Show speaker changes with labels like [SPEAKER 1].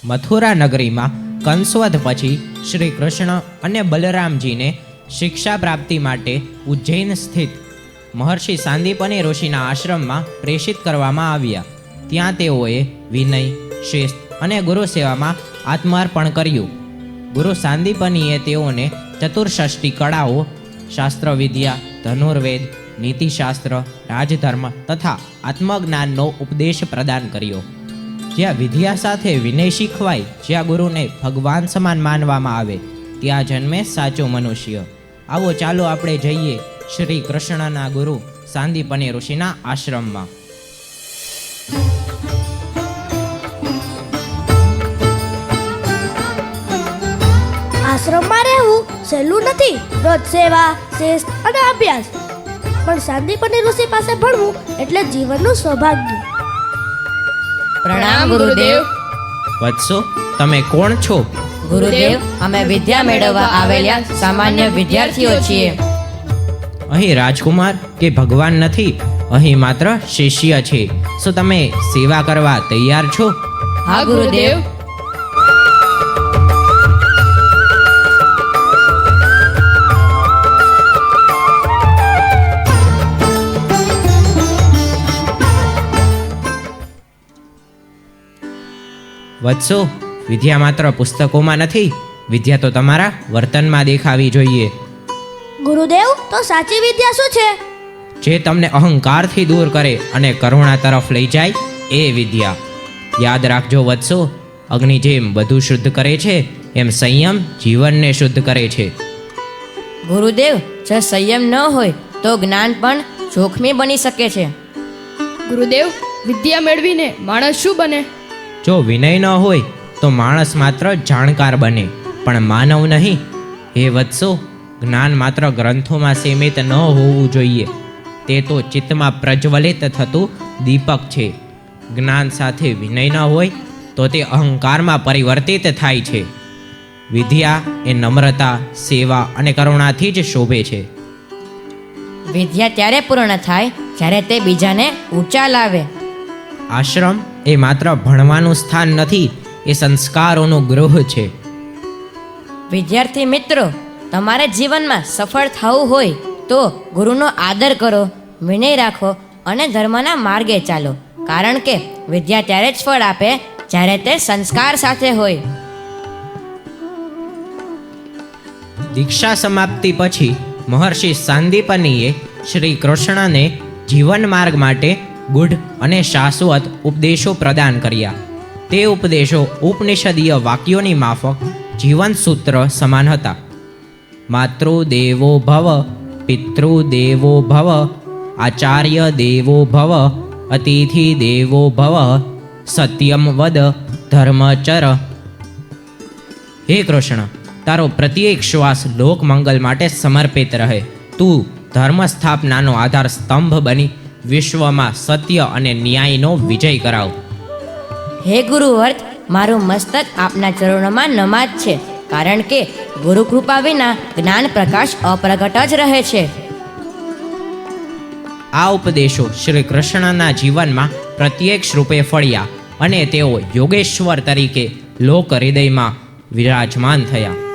[SPEAKER 1] મથુરા નગરીમાં કંસવધ પછી શ્રી કૃષ્ણ અને બલરામજીને શિક્ષા પ્રાપ્તિ માટે ઉજ્જૈન સ્થિત મહર્ષિ સાંદીપની ઋષિના આશ્રમમાં પ્રેષિત કરવામાં આવ્યા. ત્યાં તેઓએ વિનય, શિસ્ત અને ગુરુ સેવામાં આત્માર્પણ કર્યું. ગુરુ સાંદીપનીએ તેઓને ચતુર્ષષ્ટિ કળાઓ, શાસ્ત્રવિદ્યા, ધનુર્વેદ, નીતિશાસ્ત્ર, રાજધર્મ તથા આત્મજ્ઞાનનો ઉપદેશ પ્રદાન કર્યો. જ્યાં વિદ્યા સાથે વિનય શીખવાય, જ્યાં ગુરુને ભગવાન સમાન માનવામાં આવે, ત્યાં જન્મે સાચો મનુષ્ય. આવો ચાલો આપણે જઈએ શ્રી કૃષ્ણના ગુરુ સાંદીપની ઋષિના આશ્રમમાં.
[SPEAKER 2] આશ્રમમાં રહેવું સહેલું નથી. રોજ સેવા, શિસ્ત અને અભ્યાસ. પણ સાંદીપની ઋષિ પાસે ભણવું એટલે જીવનનું સૌભાગ્ય.
[SPEAKER 3] પ્રણામ ગુરુદેવ.
[SPEAKER 1] વત્સો, તમે કોણ છો?
[SPEAKER 3] ગુરુદેવ, અમે વિદ્યા મેળવવા આવેલા સામાન્ય વિદ્યાર્થીઓ છીએ.
[SPEAKER 1] અહીં રાજકુમાર કે ભગવાન નથી, અહીં માત્ર શિષ્ય છે. શું તમે સેવા કરવા તૈયાર છો?
[SPEAKER 3] હા ગુરુદેવ.
[SPEAKER 1] વત્સો, વિદ્યા માત્ર પુસ્તકોમાં નથી, વિદ્યા તો તમારા વર્તનમાં દેખાવી જોઈએ.
[SPEAKER 2] ગુરુદેવ, તો સાચી વિદ્યા શું છે?
[SPEAKER 1] જે તમને અહંકારથી દૂર કરે અને કરુણા તરફ લઈ જાય, એ વિદ્યા. યાદ રાખજો વત્સો, અગ્નિ જેમ બધું શુદ્ધ કરે છે, એમ સંયમ જીવનને શુદ્ધ કરે છે.
[SPEAKER 3] ગુરુદેવ, જો સંયમ ન હોય તો જ્ઞાન પણ જોખમી બની શકે છે.
[SPEAKER 4] ગુરુદેવ, વિદ્યા મેળવીને માણસ શું બને?
[SPEAKER 1] જો વિનય ન હોય તો માણસ માત્ર જાણકાર બને, પણ માનવ નહીં. હે વત્સો, જ્ઞાન માત્ર ગ્રંથોમાં સીમિત ન હોવું જોઈએ. તે તો ચિત્તમાં પ્રજ્વલિત થતું દીપક છે. જ્ઞાન સાથે વિનય ન હોય તો તે અહંકારમાં પરિવર્તિત થાય છે. વિદ્યા એ નમ્રતા, સેવા અને કરુણાથી જ શોભે છે.
[SPEAKER 3] વિદ્યા ત્યારે પૂર્ણ થાય જ્યારે તે બીજાને ઊંચા લાવે.
[SPEAKER 1] આશ્રમ એ માત્ર ભણવાનું સ્થાન નથી, એ સંસ્કારોનું ગૃહ છે.
[SPEAKER 3] વિદ્યાર્થી મિત્રો, તમારે જીવનમાં સફળ થવું હોય તો ગુરુનો આદર કરો, વિનય રાખો અને ધર્મના માર્ગે ચાલો. કારણ કે વિદ્યા ત્યારે જ ફળ આપે જ્યારે તે સંસ્કાર સાથે હોય.
[SPEAKER 1] દીક્ષા સમાપ્તિ પછી મહર્ષિ સાંદીપનીએ શ્રી કૃષ્ણને જીવન માર્ગ માટે ગૂઢ અને શાશ્વત ઉપદેશો પ્રદાન કર્યા. તે ઉપદેશો ઉપનિષદીય વાક્યોની માફક જીવન સૂત્ર સમાન હતા. માતૃદેવો ભવ, પિતૃદેવો ભવ, આચાર્ય દેવો ભવ, અતિથિ દેવો ભવ, સત્યમ વદ, ધર્મચર. હે કૃષ્ણ, તારો પ્રત્યેક શ્વાસ લોકમંગલ માટે સમર્પિત રહે. તું ધર્મ સ્થાપનાનો આધાર સ્તંભ બની વિશ્વમાં સત્ય અને ન્યાયનો વિજય કરાવ.
[SPEAKER 3] હે ગુરુવર્ત, મારું મસ્તક આપના ચરણોમાં નમાજ છે, કારણ કે ગુરુ કૃપા વિના જ્ઞાન પ્રકાશ અપ્રગટ જ રહે છે.
[SPEAKER 1] આ ઉપદેશો શ્રી કૃષ્ણના જીવનમાં પ્રત્યક્ષ રૂપે ફળ્યા અને તેઓ યોગેશ્વર તરીકે લોક હૃદયમાં વિરાજમાન થયા.